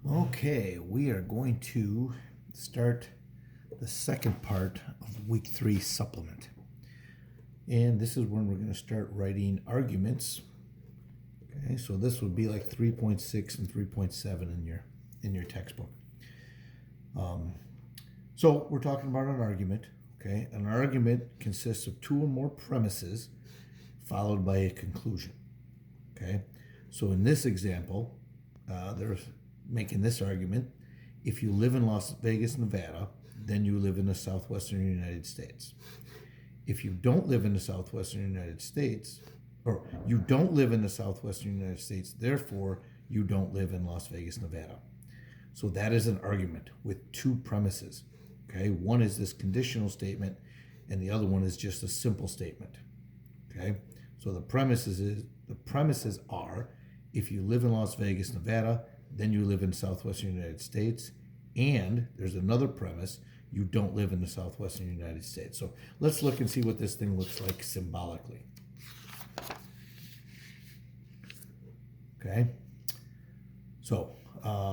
Okay, we are going to start the second part of week 3 supplement. And this is when we're going to start writing arguments. Okay, so this would be like 3.6 and 3.7 in your textbook. So we're talking about an argument. Okay, an argument consists of two or more premises followed by a conclusion. Okay, so in this example, they're making this argument: if you live in Las Vegas, Nevada, then you live in the southwestern United States. If you don't live in the southwestern United States, or you don't live in the southwestern United States, therefore you don't live in Las Vegas, Nevada. So that is an argument with two premises. Okay, one is this conditional statement, and the other one is just a simple statement. Okay, so the premises are: if you live in Las Vegas, Nevada, then you live in southwestern United States, and there's another premise: you don't live in the southwestern United States. So let's look and see what this thing looks like symbolically. Okay, so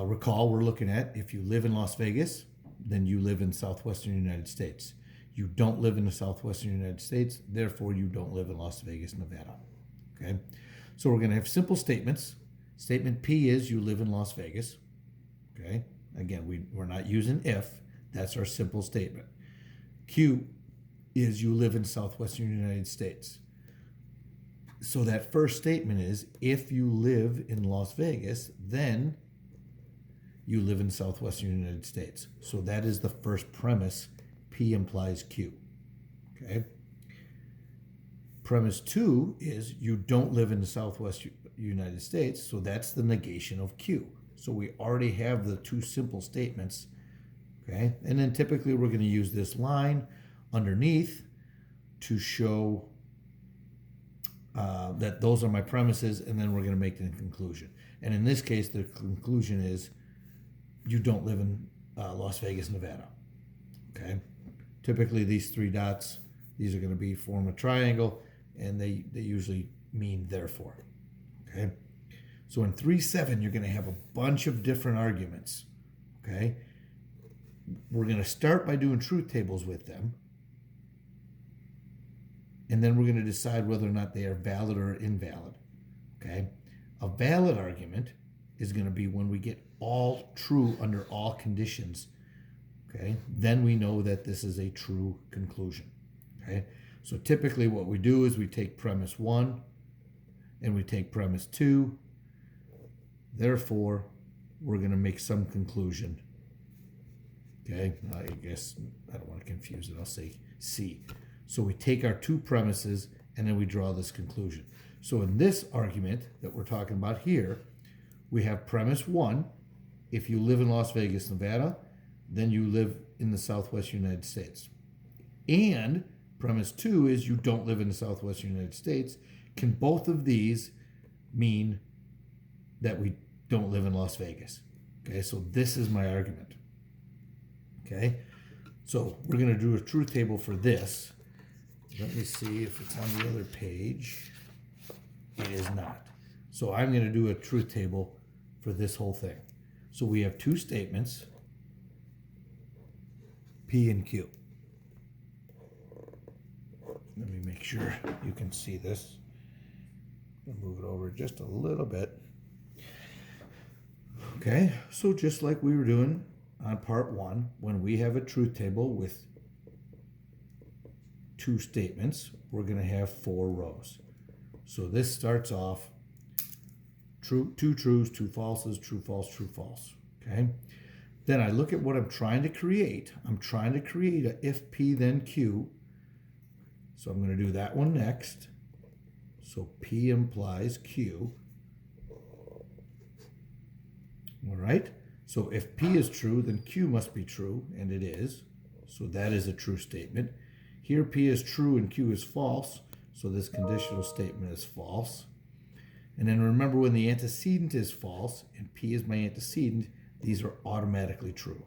recall we're looking at: if you live in Las Vegas, then you live in southwestern United States. You don't live in the southwestern United States, therefore you don't live in Las Vegas, Nevada. Okay, so we're going to have simple statements. Statement P is you live in Las Vegas. Okay, again, we're not using if. That's our simple statement. Q is you live in southwestern United States. So that first statement is: if you live in Las Vegas, then you live in southwestern United States. So that is the first premise. P implies Q. Okay. Premise 2 is you don't live in the southwest United States, so that's the negation of Q. So we already have the two simple statements. Okay, and then typically we're going to use this line underneath to show that those are my premises, and then we're going to make the conclusion. And in this case, the conclusion is you don't live in Las Vegas, Nevada. Okay, typically these three dots, these are going to form a triangle, and they usually mean therefore. Okay, so in 3.7 you're going to have a bunch of different arguments. Okay, we're going to start by doing truth tables with them, and then we're going to decide whether or not they are valid or invalid. Okay, a valid argument is going to be when we get all true under all conditions. Okay, then we know that this is a true conclusion. Okay, so typically what we do is we take premise 1 and we take premise 2. Therefore, we're going to make some conclusion. Okay, I guess I don't want to confuse it. I'll say C. So we take our two premises and then we draw this conclusion. So in this argument that we're talking about here, we have premise 1: if you live in Las Vegas, Nevada, then you live in the southwest United States. And premise 2 is you don't live in the southwest United States. Can both of these mean that we don't live in Las Vegas? Okay, so this is my argument. Okay, so we're going to do a truth table for this. Let me see if it's on the other page. It is not. So I'm going to do a truth table for this whole thing. So we have two statements, P and Q. Let me make sure you can see this. I'll move it over just a little bit. Okay, so just like we were doing on part 1, when we have a truth table with two statements, we're going to have 4 rows. So this starts off true, 2 truths, 2 falses, true, false, true, false. Okay, then I look at what I'm trying to create. I'm trying to create a if P then Q. So I'm going to do that one next. So P implies Q. All right, so if P is true, then Q must be true, and it is. So that is a true statement. Here P is true and Q is false, so this conditional statement is false. And then remember, when the antecedent is false and P is my antecedent, these are automatically true.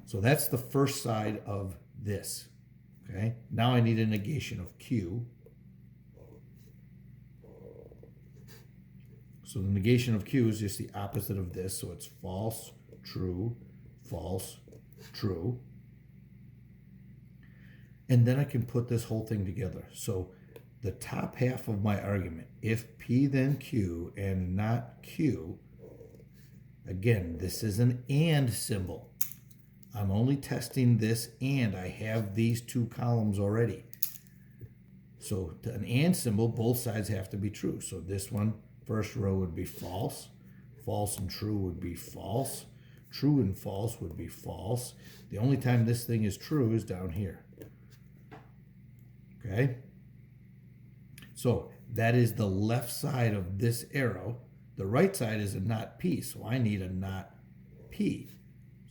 So that's the first side of this. Okay, now I need a negation of Q. So the negation of Q is just the opposite of this. So it's false, true, true. And then I can put this whole thing together. So the top half of my argument, if P then Q and not Q, again, this is an and symbol. I'm only testing this and I have these two columns already. So to an and symbol, both sides have to be true. So this one, first row would be false. False and true would be false. True and false would be false. The only time this thing is true is down here. Okay? So that is the left side of this arrow. The right side is a not P, so I need a not P.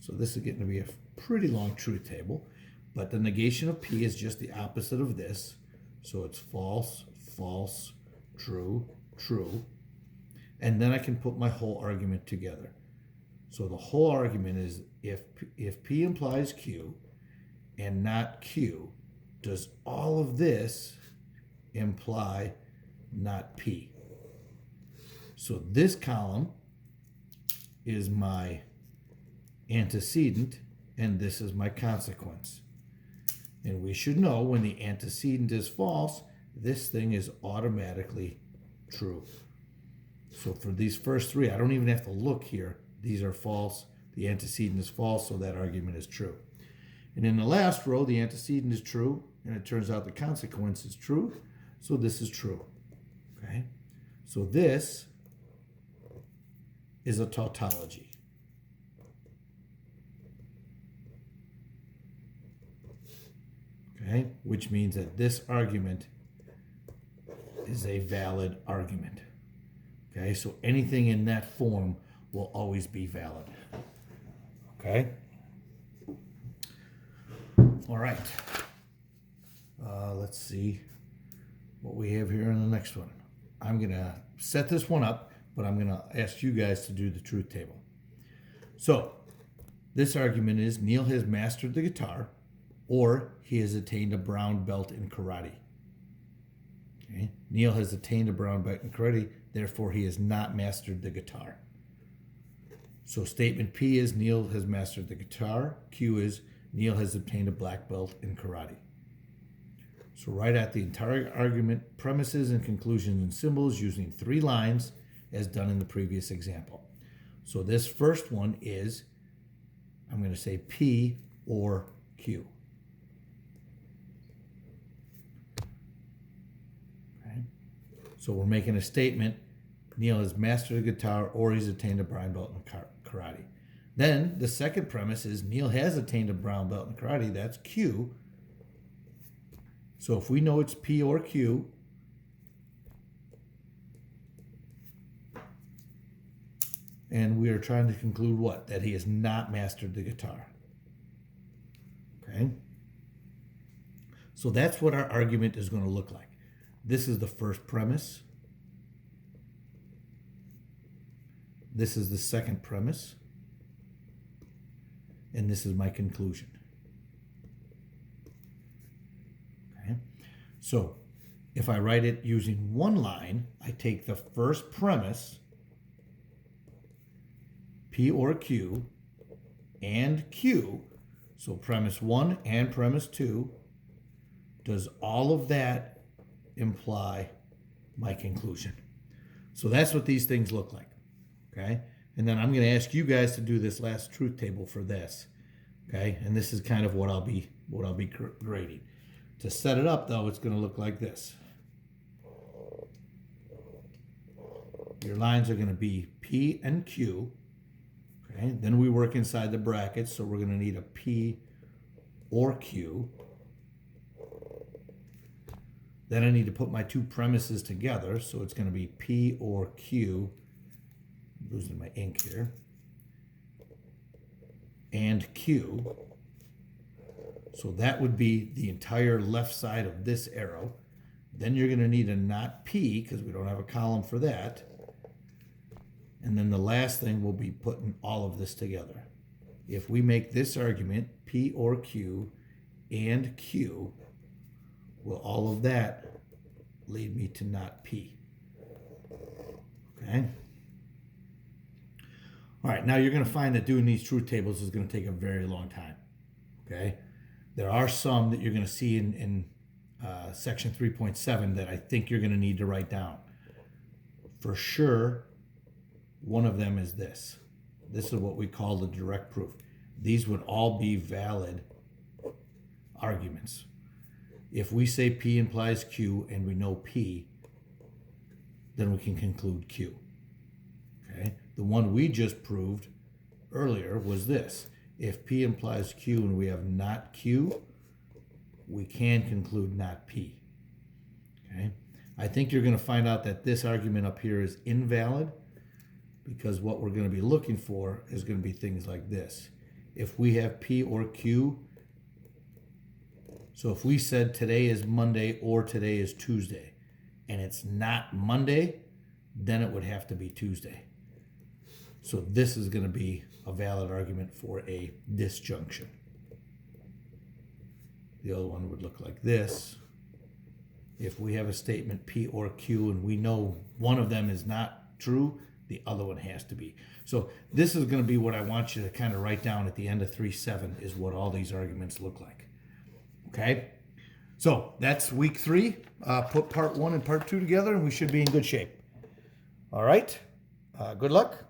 So this is getting to be a pretty long truth table. But the negation of P is just the opposite of this. So it's false, false, true, true. And then I can put my whole argument together. So the whole argument is if P implies Q and not Q, does all of this imply not P? So this column is my antecedent and this is my consequence. And we should know when the antecedent is false, this thing is automatically true. So for these first three, I don't even have to look here. These are false. The antecedent is false, so that argument is true. And in the last row, the antecedent is true, and it turns out the consequence is true, so this is true. Okay? So this is a tautology. Okay? Which means that this argument is a valid argument. Okay? So anything in that form will always be valid. Okay? All right. Let's see what we have here in the next one. I'm going to set this one up, but I'm going to ask you guys to do the truth table. So this argument is Neil has mastered the guitar, or he has attained a brown belt in karate. Okay? Neil has attained a brown belt in karate, therefore he has not mastered the guitar. So statement P is Neil has mastered the guitar. Q is Neil has obtained a black belt in karate. So write out the entire argument, premises and conclusions and symbols using 3 lines as done in the previous example. So this first one is, I'm going to say P or Q. Okay. So we're making a statement, Neil has mastered the guitar or he's attained a brown belt in karate. Then the second premise is Neil has attained a brown belt in karate, that's Q. So if we know it's P or Q, and we are trying to conclude what? That he has not mastered the guitar. Okay? So that's what our argument is going to look like. This is the first premise. This is the second premise. And this is my conclusion. Okay? So if I write it using one line, I take the first premise, P or Q, and Q. So premise 1 and premise 2. Does all of that imply my conclusion? So that's what these things look like. Okay? And then I'm going to ask you guys to do this last truth table for this. Okay? And this is kind of what I'll be grading. To set it up, though, it's going to look like this. Your lines are going to be P and Q. Okay? Then we work inside the brackets, so we're going to need a P or Q. Then I need to put my 2 premises together, so it's going to be P or Q. I'm losing my ink here. And Q. So that would be the entire left side of this arrow. Then you're going to need a not P, because we don't have a column for that. And then the last thing will be putting all of this together. If we make this argument, P or Q and Q, will all of that lead me to not P? Okay? All right, now you're going to find that doing these truth tables is going to take a very long time. Okay, there are some that you're going to see in section 3.7 that I think you're going to need to write down. For sure, one of them is this. This is what we call the direct proof. These would all be valid arguments. If we say P implies Q and we know P, then we can conclude Q. Okay? The one we just proved earlier was this. If P implies Q and we have not Q, we can conclude not P. Okay? I think you're going to find out that this argument up here is invalid, because what we're going to be looking for is going to be things like this. If we have P or Q, so if we said today is Monday or today is Tuesday, and it's not Monday, then it would have to be Tuesday. So this is going to be a valid argument for a disjunction. The other one would look like this. If we have a statement P or Q and we know one of them is not true, the other one has to be. So this is going to be what I want you to kind of write down at the end of 3.7 is what all these arguments look like. Okay? So that's week 3. Put part 1 and part 2 together and we should be in good shape. All right? Good luck.